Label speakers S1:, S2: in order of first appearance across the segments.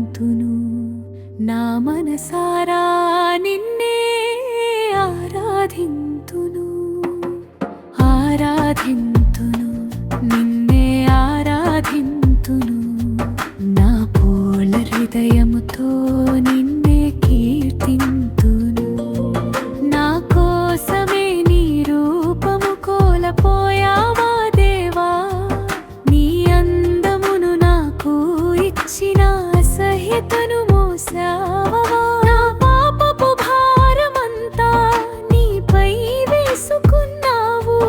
S1: ఆరాధింతును నా మనసారా నిన్నే ఆరాధింతును ఆరాధింతును నిన్నే ఆరాధింతును నా పూర్ణ హృదయముతో నిన్నే కీర్తింతును నా కోసమే నీ రూపము కోల్పోయావా దేవా నీ అందమును నాకు ఇచ్చిన అసహ్యతను మోసావా నా పాపపు భారమంతా నీపై వేసుకున్నావు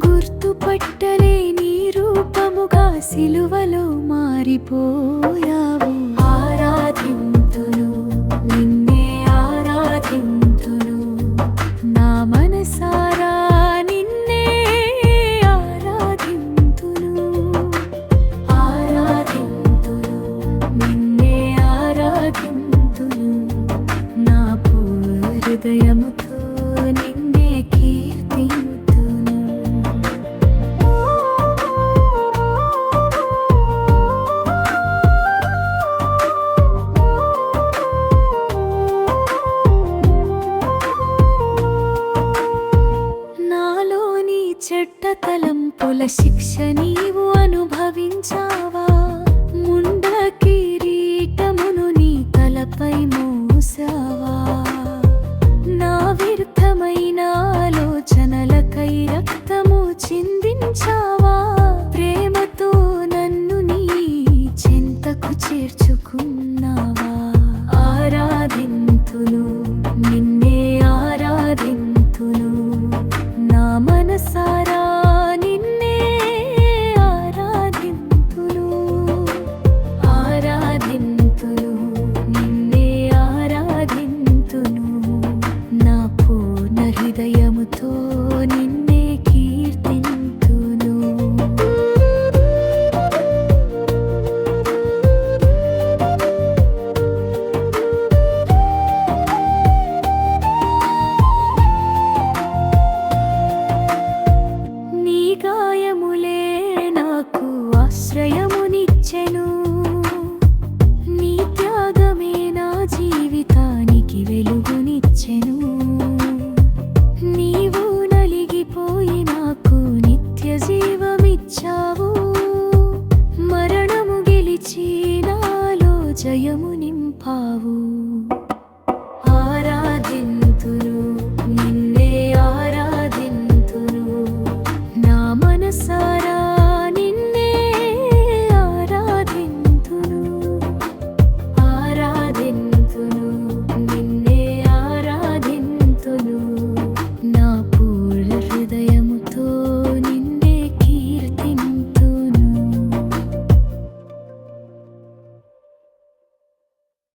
S1: గుర్తుపట్టలేని రూపముగా సిలువలో మారిపోయావు ఆరాధింతును నిన్నే ఆరాధింతును నా మనసారా నిన్నే ఆరాధింతును ఆరాధింతును నిన్నే ఆరాధింతును నా పూర్ణ హృదయముతో నిన్నే కీర్తింతును నాలోని చెడ్డ తలంపుల శిక్ష నీవు అనుభవించావా ముండ కిరీటమును నీ తలపై మోసావా నా వ్యర్థమైన ఆలోచనలకై రక్తము చిందించావా ప్రేమతో నన్ను నీ చెంతకు చేర్చుకున్నావా ఆరాధింతును